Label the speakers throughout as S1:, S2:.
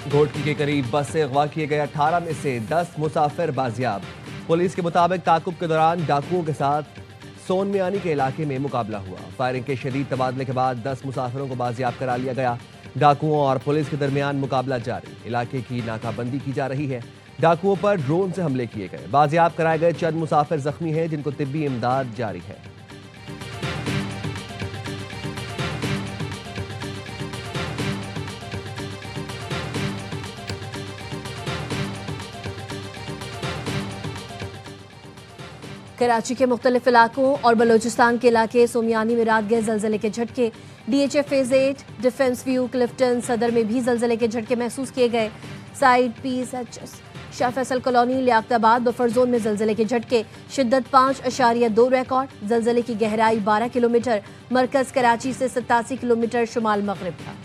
S1: घोटकी के करीब बस से अगवा किए गए 18 में से 10 मुसाफिर बाजियाब। पुलिस के मुताबिक ताकुब के दौरान डाकुओं के साथ सोन मियानी के इलाके में मुकाबला हुआ। फायरिंग के शदीद तबादले के बाद 10 मुसाफिरों को बाजियाब करा लिया गया। डाकुओं और पुलिस के दरमियान मुकाबला जारी। इलाके की नाकाबंदी की जा रही है। डाकुओं पर ड्रोन से हमले किए गए। बाजियाब कराए गए चंद मुसाफिर जख्मी हैं, जिनको तिब्बी इमदाद जारी है।
S2: कराची के मुख्तलिफ इलाकों और बलोचिस्तान के इलाके सोमियानी में रात गए जलजले के झटके। DHA phase 8, defence view, Clifton, सदर में भी जलजले के झटके महसूस किए गए। Side PSHS, Shah Faisal colony, Liaquatabad, buffer zone में जलजले के झटके। शिद्दत 5.2 रिकॉर्ड। जलजले की गहराई 12 किलोमीटर। मरकज कराची से 87 किलोमीटर शुमाल मगरिब था।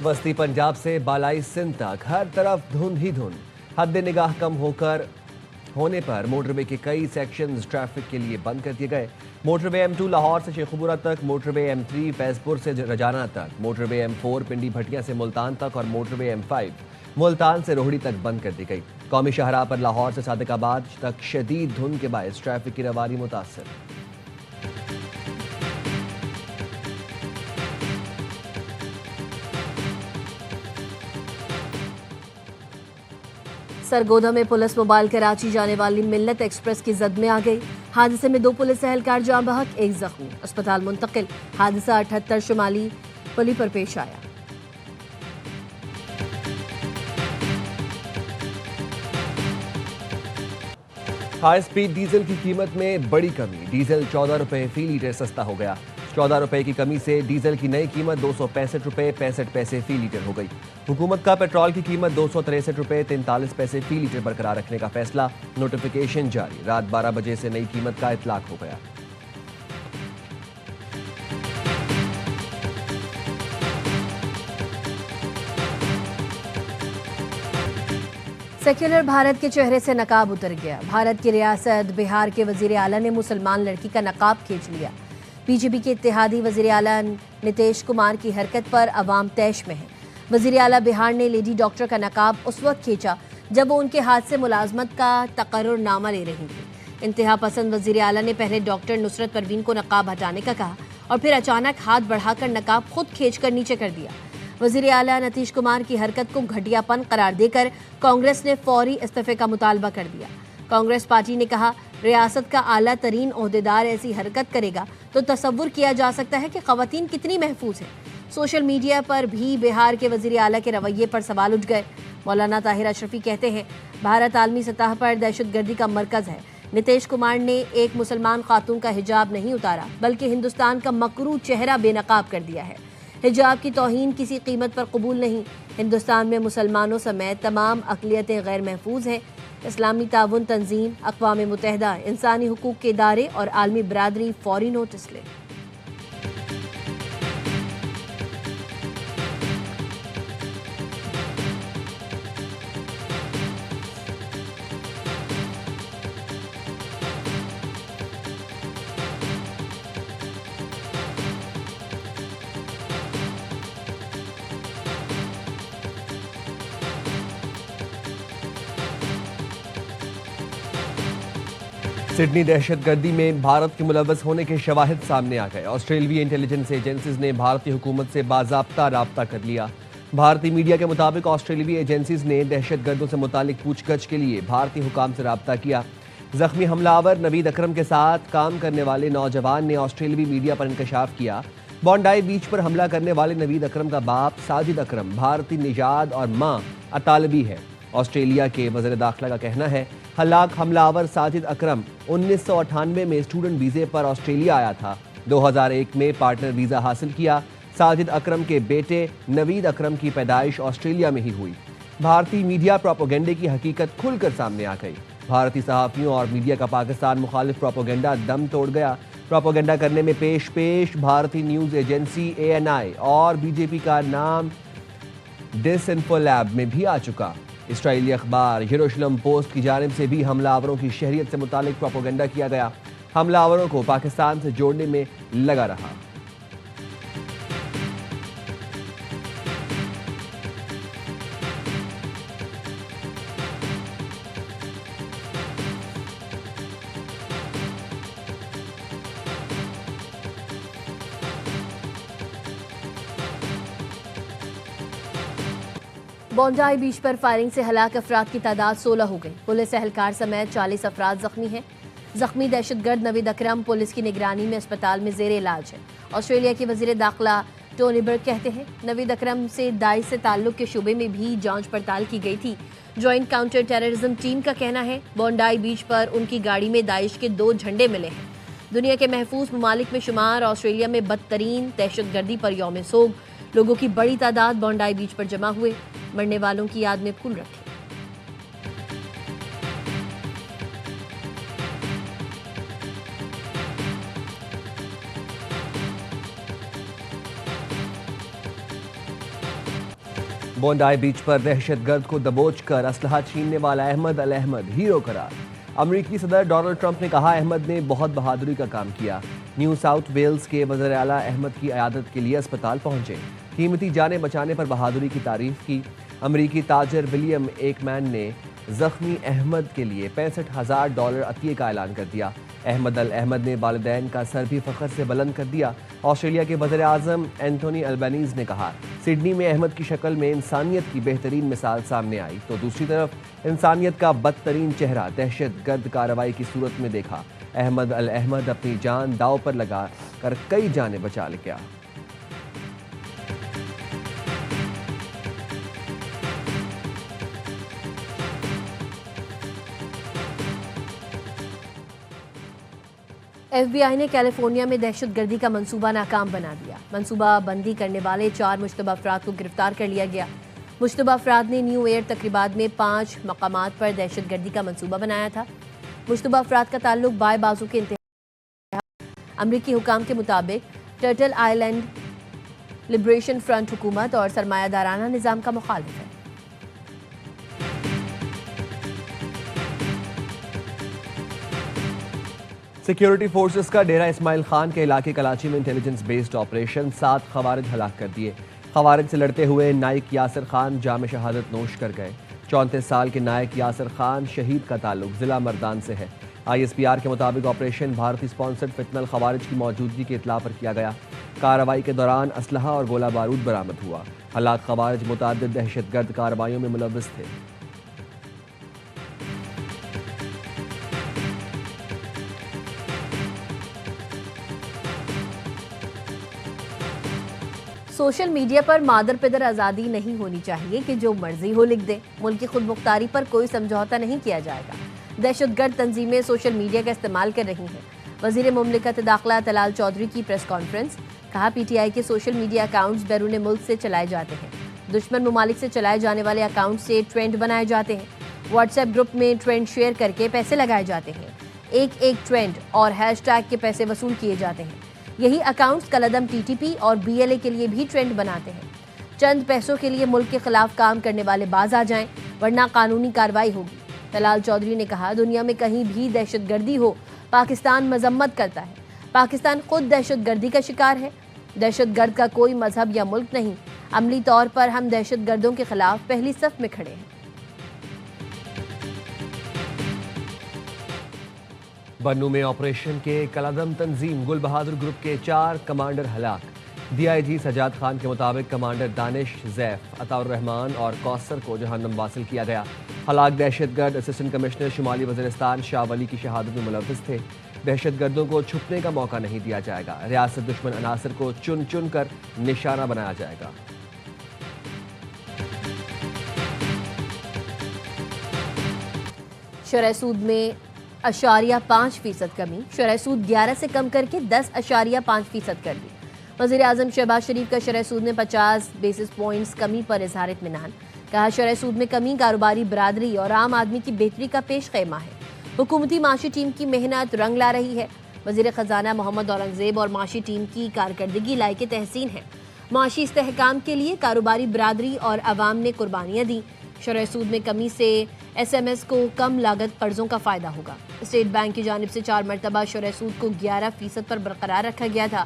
S1: वस्ती पंजाब से बालाई सिंध तक हर तरफ धुंध ही धुंध। हद निगाह कम होने पर मोटरवे के कई सेक्शंस ट्रैफिक के लिए बंद कर दिए गए। मोटरवे M2 लाहौर से शेखुपुरा तक, मोटरवे M3 फैजपुर से रजाना तक, मोटरवे M4 पिंडी भटिया से मुल्तान तक और मोटरवे M5 मुल्तान से रोहड़ी तक बंद कर दी गई। कौमी शाहराह पर लाहौर से सादिकाबाद तक शदीद धुंध के बायस ट्रैफिक की रवानी मुतासर।
S2: सरगोधा में पुलिस मोबाइल कराची जाने वाली मिल्लत एक्सप्रेस की जद में आ गई। हादसे में 2 पुलिस एहलकार जान बहक, 1 जख्मी, अस्पताल मुंतकिल। हादसा 78 शुमाली पुली पर पेश आया।
S1: हाई स्पीड डीजल की कीमत में बड़ी कमी। डीजल 14 रुपए फी लीटर सस्ता हो गया। 14 रुपए की कमी से डीजल की नई कीमत 265 रुपए 65 पैसे फी लीटर हो गई। हुकूमत का पेट्रोल की कीमत 263 रुपए 43 पैसे फी लीटर बरकरार रखने का फैसला। नोटिफिकेशन जारी। रात 12 बजे से नई कीमत का इतलाक हो गया।
S2: सेक्युलर भारत के चेहरे से नकाब उतर गया। भारत की रियासत बिहार के वजीर आला ने मुसलमान लड़की का नकाब खींच लिया। बीजेपी के इत्तेहादी वजीर आला नीतीश कुमार की हरकत पर अवाम तैश में है। वजीर आला बिहार ने लेडी डॉक्टर का नकाब उस वक्त खींचा जब वो उनके हाथ से मुलाजमत का तकर्रुरनामा ले रही थी। इंतहा पसंद वजीर आला ने पहले डॉक्टर नुसरत परवीन को नकाब हटाने का कहा और फिर अचानक हाथ बढ़ाकर नकाब खुद खींचकर नीचे कर दिया। वजीर आला नीतीश कुमार की हरकत को घटियापन करार देकर कांग्रेस ने फौरी इस्तीफे का मुतालबा कर दिया। कांग्रेस पार्टी ने कहा, रियासत का आला तरीन ओहदेदार ऐसी हरकत करेगा तो तसव्वुर किया जा सकता है कि खवातीन कितनी महफूज हैं। सोशल मीडिया पर भी बिहार के वजीर आला के रवैये पर सवाल उठ गए। मौलाना ताहिर अशरफी कहते हैं, भारत आलमी सतह पर दहशतगर्दी का मरकज है। नीतीश कुमार ने एक मुसलमान खातून का हिजाब नहीं उतारा बल्कि हिंदुस्तान का मकरू चेहरा बेनकाब कर दिया है। हिजाब की तौहीन किसी कीमत पर कबूल नहीं। हिंदुस्तान में मुसलमानों समेत तमाम अक़लियतें गैर महफूज हैं। इस्लामी ताउन तंजीम, अक़वाम मुत्तहिदा, इंसानी हुकूक के इदारे और आलमी बरादरी फौरी नोटिस लें।
S1: सिडनी दहशतगर्दी में भारत के मुलव्वस होने के शवाहिद सामने आ गए। ऑस्ट्रेलियाई इंटेलिजेंस एजेंसीज ने भारतीय हुकूमत से बाज़ाब्ता राब्ता कर लिया। भारतीय मीडिया के मुताबिक ऑस्ट्रेलियाई एजेंसीज ने दहशतगर्दों से मुतालिक पूछगछ के लिए भारतीय हुकाम से राब्ता किया। जख्मी हमलावर नवीद अकरम के साथ काम करने वाले नौजवान ने ऑस्ट्रेलियाई मीडिया पर इंकशाफ किया। बॉन्डाई बीच पर हमला करने वाले नवीद अकरम का बाप साजिद अकरम भारतीय निजात और मां अतालबी है। ऑस्ट्रेलिया के वज़ीर दाखिला का कहना है, हलाक हमलावर साजिद अकरम 1998 में स्टूडेंट वीज़े पर ऑस्ट्रेलिया आया था। 2001 में पार्टनर वीज़ा हासिल किया। साजिद अकरम के बेटे नवीद अकरम की पैदाइश ऑस्ट्रेलिया में ही हुई। भारतीय मीडिया प्रोपेगेंडे की हकीकत खुलकर सामने आ गई। भारतीय सहाफ़ियों और मीडिया का पाकिस्तान मुखालिफ प्रोपेगेंडा दम तोड़ गया। प्रोपेगेंडा करने में पेश भारतीय न्यूज़ एजेंसी ANI और बीजेपी का नाम डिसइंफोलैब में भी आ चुका। इसराइली अखबार यरूशलेम पोस्ट की जानिब से भी हमलावरों की शहरियत से मुतालिक प्रोपेगेंडा किया गया। हमलावरों को पाकिस्तान से जोड़ने में लगा रहा।
S2: बोंडाई बीच पर फायरिंग से हलाक अफराद की तादाद 16 हो गई। पुलिस एहलकार समेत 40 अफराद जख्मी हैं। जख्मी दहशतगर्द नवीद अकरम पुलिस की निगरानी में अस्पताल में जेर इलाज है। ऑस्ट्रेलिया के वजीर दाखिला टोनी बर्ग कहते हैं नवीद अकरम से दाइश से ताल्लुक के शुबे में भी जांच पड़ताल की गई थी। ज्वाइंट काउंटर टेररिज्म टीम का कहना है बोंडाई बीच पर उनकी गाड़ी में दाइश के 2 झंडे मिले हैं। दुनिया के महफूज ममालिक में शुमार ऑस्ट्रेलिया में बदतरीन दहशतगर्दी पर यौम सोग लोगों की बड़ी तादाद बोंडाई बीच पर जमा हुए। मरने वालों की याद में फूल रखे।
S1: बोंडाई बीच पर दहशतगर्द को दबोच कर असलहा छीनने वाला अहमद अल अहमद हीरो करार। अमरीकी सदर डोनाल्ड ट्रंप ने कहा अहमद ने बहुत बहादुरी का काम किया। न्यू साउथ वेल्स के वज़ीर आला अहमद की अयादत के लिए अस्पताल पहुंचे। कीमती जानें बचाने पर बहादुरी की तारीफ की। अमरीकी ताजर विलियम एकमैन ने जख्मी अहमद के लिए $65,000 अतिये का ऐलान कर दिया। अहमद अल अहमद ने वालिदैन का सर भी फख्र से बुलंद कर दिया। ऑस्ट्रेलिया के वज़ीर आज़म एंथोनी अल्बनीज़ ने कहा सिडनी में अहमद की शक्ल में इंसानियत की बेहतरीन मिसाल सामने आई तो दूसरी तरफ इंसानियत का बदतरीन चेहरा दहशतगर्द कार्रवाई की सूरत में देखा। अहमद अल अहमद अपनी जान दाव पर लगा कर कई जानें बचा ले गया।
S2: FBI ने कैलिफोर्निया में दहशतगर्दी का मंसूबा नाकाम बना दिया। मंसूबा बंदी करने वाले 4 मुश्तबा अफराद को गिरफ्तार कर लिया गया। मुश्तबा अफराद ने न्यू ईयर तकरीबात में 5 मकामात पर दहशतगर्दी का मंसूबा बनाया था। मुश्तबा अफराद का ताल्लुक बाएं बाजू के इंतहा। अमरीकी हुकाम के मुताबिक टर्टल आइलैंड लिबरेशन फ्रंट हुकूमत और सरमायादाराना निज़ाम का मुखालिफ है।
S1: सिक्योरिटी फोर्सेस का डेरा इस्माइल खान के इलाके कराची में इंटेलिजेंस बेस्ड ऑपरेशन 7 खवारिज हलाक कर दिए। खवारिज से लड़ते हुए नाइक यासिर खान जाम शहादत नोश कर गए। 34 साल के नायक यासिर खान शहीद का ताल्लुक जिला मर्दान से है। ISPR के मुताबिक ऑपरेशन भारतीय स्पॉन्सर्ड फितनल खवारिज की मौजूदगी की इतला पर किया गया। कार्रवाई के दौरान असलहा और गोला बारूद बरामद हुआ। हलाक खवारिज मुतअद्दिद दहशतगर्द कार्रवाइयों में मुलव्वस थे।
S2: सोशल मीडिया पर मादर पिदर आज़ादी नहीं होनी चाहिए कि जो मर्जी हो लिख दे। मुल्क की खुद मुख्तारी पर कोई समझौता नहीं किया जाएगा। दहशतगर्द तंजीमें सोशल मीडिया का इस्तेमाल कर रही हैं। वज़ीर मुमलिकत दाखिला तलाल चौधरी की प्रेस कॉन्फ्रेंस। कहा PTI के सोशल मीडिया अकाउंट्स बैरून मुल्क से चलाए जाते हैं। दुश्मन ममालिक से चलाए जाने वाले अकाउंट से ट्रेंड बनाए जाते हैं। व्हाट्सएप ग्रुप में ट्रेंड शेयर करके पैसे लगाए जाते हैं। एक ट्रेंड और हैशटैग के पैसे वसूल किए जाते हैं। यही अकाउंट्स कलदम TTP और BLA के लिए भी ट्रेंड बनाते हैं। चंद पैसों के लिए मुल्क के खिलाफ काम करने वाले बाज आ जाएं, वरना कानूनी कार्रवाई होगी। तलाल चौधरी ने कहा दुनिया में कहीं भी दहशतगर्दी हो पाकिस्तान मजम्मत करता है। पाकिस्तान खुद दहशतगर्दी का शिकार है। दहशतगर्द का कोई मजहब या मुल्क नहीं। अमली तौर पर हम दहशतगर्दों के खिलाफ पहली सफ में खड़े हैं।
S1: बन्नू में ऑपरेशन के कलदम तंजीम गुल बहादुर ग्रुप के 4 कमांडर हलाक। DIG सजाद खान के मुताबिक कमांडर दानिश, जैफ, अताउर रहमान और कौसर को जहन्नम वासिल किया गया। हलाक दहशतगर्द असिस्टेंट कमिश्नर शुमाली वज़ीरिस्तान शाह वली की शहादत में मुलव्वस थे। दहशतगर्दों को छुपने का मौका नहीं दिया जाएगा। रियासत दुश्मन अनासर को चुन चुन कर निशाना बनाया जाएगा।
S2: शरह सूद में 0.5% कमी। शरह सूद 11 से कम करके 10.5% कर दी। वज़ीर आज़म शहबाज शरीफ का शरह सूद में 50 बेसिस पॉइंट्स कमी पर इज़हार इत्मीनान। कहा शरह सूद में कमी कारोबारी बरादरी और आम आदमी की बेहतरी का पेश ख़ैमा है। हुकूमती माशी टीम की मेहनत रंग ला रही है। वज़ीर ख़जाना मोहम्मद औरंगज़ेब और माशी टीम की कारकर्दगी लायक तहसीन है। माशी इस्तेहकाम के लिए कारोबारी बरादरी और अवाम ने कुर्बानियाँ दी। शरह सूद में कमी से SMS को कम लागत कर्जों का फ़ायदा होगा। स्टेट बैंक की जानिब से 4 मरतबा शुरह सूद को 11% पर बरकरार रखा गया था।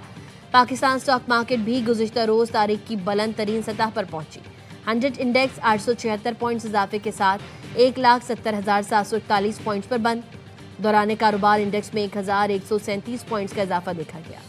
S2: पाकिस्तान स्टॉक मार्केट भी गुज़िश्ता रोज़ तारीख की बुलंद तरीन सतह पर पहुंची। 100 इंडेक्स 876 पॉइंट्स इजाफे के साथ 1,70,741 पॉइंट्स पर बंद। दौरान कारोबार इंडेक्स में 1,137 पॉइंट्स का इजाफा देखा गया।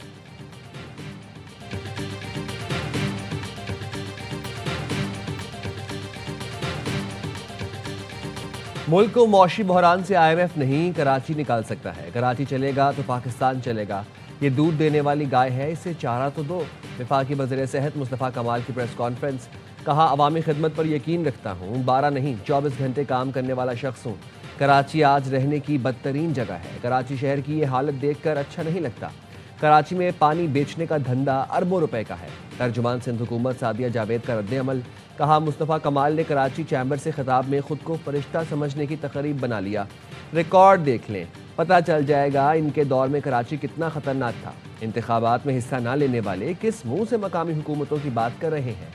S1: मुल्क को मौशी बहरान से IMF नहीं, कराची निकाल सकता है। कराची चलेगा तो पाकिस्तान चलेगा। ये दूध देने वाली गाय है, इसे चारा तो दो। वफाकी वज़ीर सेहत मुस्तफ़ा कमाल की प्रेस कॉन्फ्रेंस। कहा, अवामी खिदमत पर यकीन रखता हूँ, 12 नहीं 24 घंटे काम करने वाला शख्स हूँ। कराची आज रहने की बदतरीन जगह है। कराची शहर की ये हालत देखकर अच्छा नहीं लगता। कराची में पानी बेचने का धंधा अरबों रुपए का है। तर्जुमान सिंध हुकूमत सादिया जावेद का रद्द-ए-अमल। कहा, मुस्तफ़ा कमाल ने कराची चैम्बर से खिताब में खुद को फरिश्ता समझने की तकरीब बना लिया। रिकॉर्ड देख लें, पता चल जाएगा इनके दौर में कराची कितना खतरनाक था। इंतखाबात में हिस्सा ना लेने वाले किस मुंह से मकामी हुकूमतों की बात कर रहे हैं।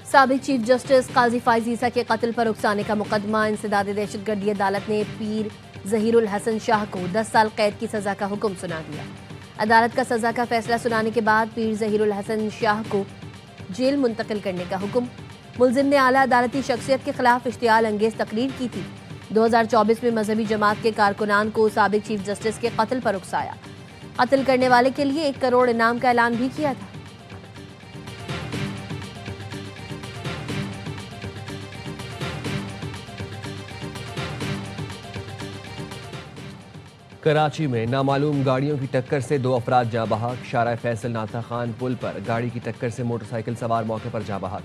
S2: साबिक चीफ जस्टिस काजी फाइज ईसा के कत्ल पर उकसाने का मुकदमा। इंसदाद दहशतगर्दी अदालत ने पीर ज़हीरुल हसन शाह को 10 साल कैद की सजा का हुक्म सुना दिया। अदालत का सजा का फैसला सुनाने के बाद पीर ज़हीरुल हसन शाह को जेल मुंतकिल करने का हुक्म। मुलजिम ने आला अदालती शख्सियत के खिलाफ इश्तियाल अंगेज तकरीर की थी। 2024 में मजहबी जमात के कारकुनान को साबिक चीफ जस्टिस के कत्ल पर उकसाया। कत्ल करने वाले के लिए 1 करोड़ इनाम का ऐलान भी किया था।
S1: कराची में नामालूम गाड़ियों की टक्कर से 2 अफराद जाँ बहक। शारा फैसल नाथा खान पुल पर गाड़ी की टक्कर से मोटरसाइकिल सवार मौके पर जाँ बहक।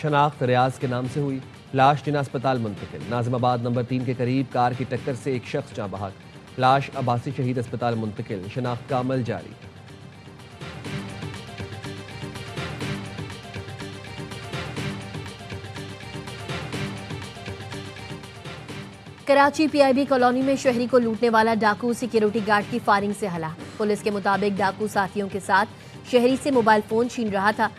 S1: शनाख्त रियाज के नाम से हुई। लाश जिना अस्पताल मुंतकिल। नाज़िमाबाद नंबर 3 के करीब कार की टक्कर से एक शख्स जाँ बहक। लाश अब्बासी शहीद अस्पताल मुंतकिल। शनाख्त का अमल जारी।
S2: कराची PIB कॉलोनी में शहरी को लूटने वाला डाकू सिक्योरिटी गार्ड की फायरिंग से हलाक। पुलिस के मुताबिक डाकू साथियों के साथ शहरी से मोबाइल फोन छीन रहा था।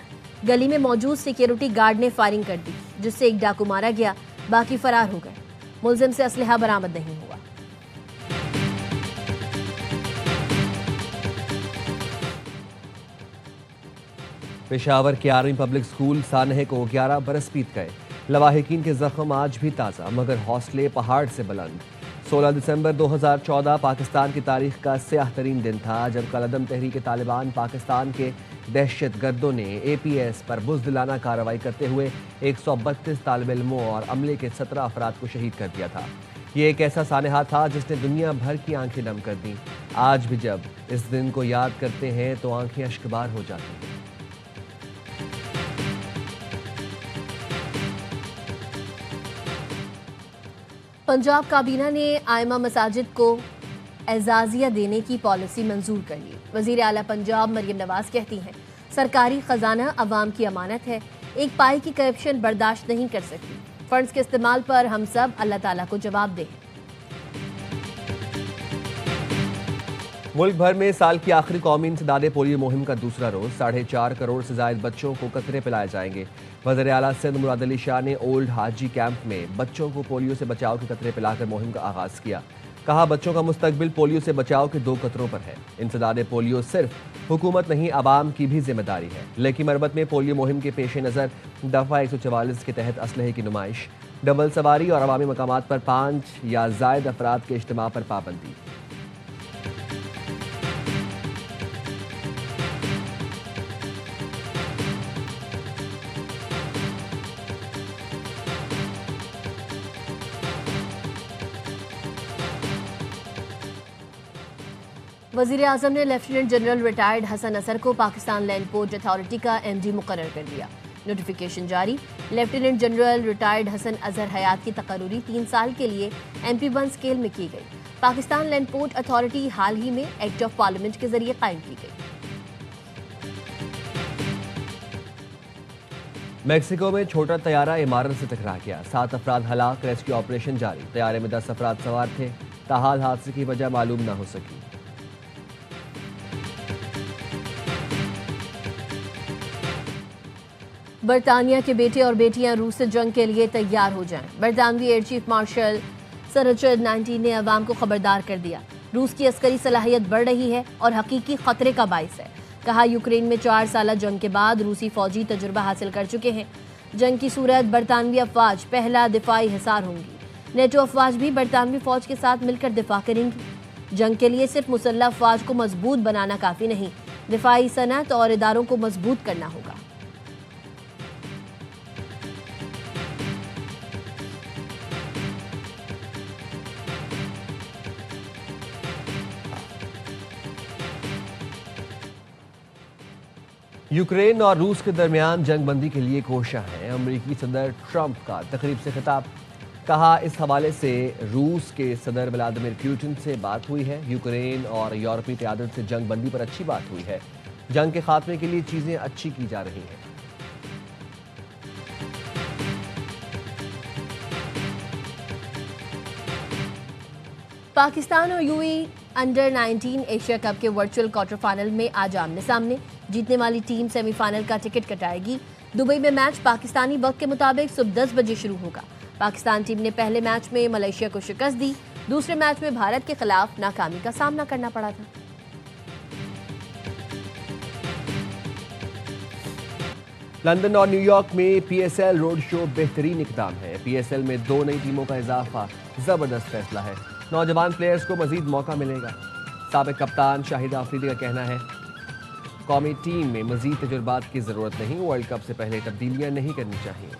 S2: गली में मौजूद सिक्योरिटी गार्ड ने फायरिंग कर दी, जिससे एक डाकू मारा गया, बाकी फरार हो गए। मुलजिम से असलहा बरामद नहीं हुआ।
S1: पेशावर के आर्मी पब्लिक स्कूल सानहे को 11 बरस बीत गए। लवाहिकीन के जख्म आज भी ताज़ा, मगर हौसले पहाड़ से बुलंद। 16 दिसंबर 2014 पाकिस्तान की तारीख का स्याह तरीन दिन था, जब कलअदम तहरीक तालिबान पाकिस्तान के दहशत गर्दों ने APS पर बुज़दिलाना कार्रवाई करते हुए 132 तालिब इल्मों और अमले के 17 अफराद को शहीद कर दिया था। ये एक ऐसा सानहा था जिसने दुनिया भर की आंखें नम कर दी। आज भी जब इस दिन को याद करते हैं तो आंखें अश्कबार हो जाती हैं।
S2: पंजाब काबीना ने आइमा मसाजिद को एजाजिया देने की पॉलिसी मंजूर कर ली। वजीर आला पंजाब मरियम नवाज कहती हैं, सरकारी खजाना अवाम की अमानत है, एक पाई की करप्शन बर्दाश्त नहीं कर सकती। फंड्स के इस्तेमाल पर हम सब अल्लाह ताला को जवाब दें।
S1: मुल्क भर में साल की आखिरी कौमी इंसदाद पोलियो मुहिम का दूसरा रोज 4.5 करोड़ से ज्यादा बच्चों को कतरे पिलाए जाएंगे। वज़ीर आला सिंध मुराद अली शाह ने ओल्ड हाजी कैंप में बच्चों को पोलियो से बचाव के कतरे पिलाकर मुहिम का आगाज किया। कहा, बच्चों का मुस्तकबिल पोलियो से बचाव के 2 कतरों पर है। इंसदाद पोलियो सिर्फ हुकूमत नहीं, आवाम की भी जिम्मेदारी है। लेकी मरबत में पोलियो मुहिम के पेश नज़र दफ़ा 144 के तहत असलहे की नुमाइश, डबल सवारी और अवामी मकामात पर 5 या ज़ायद अफराद के इज्तिमा पर पाबंदी।
S2: वज़ीर आज़म ने lieutenant general retired Hasan Asar को पाकिस्तान लैंड पोर्ट अथॉरिटी का MD मुकर्रर कर दिया। नोटिफिकेशन जारी। Lieutenant general retired Hasan Azhar Hayat की तकर्री 3 साल के लिए MP1 स्केल में की गई। पाकिस्तान लैंड पोर्ट अथॉरिटी हाल ही में एक्ट ऑफ पार्लियामेंट के जरिए कायम की गई।
S1: मेक्सिको में छोटा तैयारा इमारत से टकरा गया, 7 अफराद हलाक, रेस्क्यू ऑपरेशन जारी। तैयारे में 10 अफराद सवार थे, ताहाल हादसे की वजह मालूम न हो सकी।
S2: बरतानिया के बेटे और बेटियां रूस से जंग के लिए तैयार हो जाएं। बरतानवी air chief marshal sir Richard 19 ने अवाम को खबरदार कर दिया। रूस की अस्करी सलाहियत बढ़ रही है और हकीकी खतरे का बाइस है। कहा, यूक्रेन में 4 साल जंग के बाद रूसी फौजी तजुर्बा हासिल कर चुके हैं। जंग की सूरत बरतानवी अफवाज पहला दिफाई हिसार होंगी। नेटो अफवाज भी बरतानवी फौज के साथ मिलकर दिफा करेंगी। जंग के लिए सिर्फ मुसल्लह अफवाज को मजबूत बनाना काफी नहीं, दिफाई सनत और इदारों को मजबूत करना होगा।
S1: यूक्रेन और रूस के दरमियान जंगबंदी के लिए कोशिश है। अमेरिकी सदर ट्रंप का तकरीब से खिताब। कहा, इस हवाले से रूस के सदर व्लादिमीर पुतिन से बात हुई है। यूक्रेन और यूरोपीय क़यादत से जंगबंदी पर अच्छी बात हुई है। जंग के खात्मे के लिए चीजें अच्छी की जा रही हैं।
S2: पाकिस्तान और यूएई अंडर 19 एशिया कप के वर्चुअल क्वार्टर फाइनल में आज आमने सामने। जीतने वाली टीम सेमीफाइनल का टिकट कटाएगी। दुबई में मैच पाकिस्तानी वक्त के मुताबिक सुबह 10 बजे शुरू होगा। पाकिस्तान टीम ने पहले मैच में मलेशिया को शिकस्त दी। दूसरे मैच में भारत के खिलाफ नाकामी का सामना करना पड़ा था।
S1: लंदन और न्यूयॉर्क में पीएसएल रोड शो बेहतरीन इक़दाम है। पीएसएल में 2 नई टीमों का इजाफा जबरदस्त फैसला है। नौजवान प्लेयर्स को मजीद मौका मिलेगा। साबिक कप्तान शाहिद आफरीदी का कहना है, कौमी टीम में मजीद तजुर्बात की जरूरत नहीं, वर्ल्ड कप से पहले तब्दीलियां नहीं करनी चाहिए।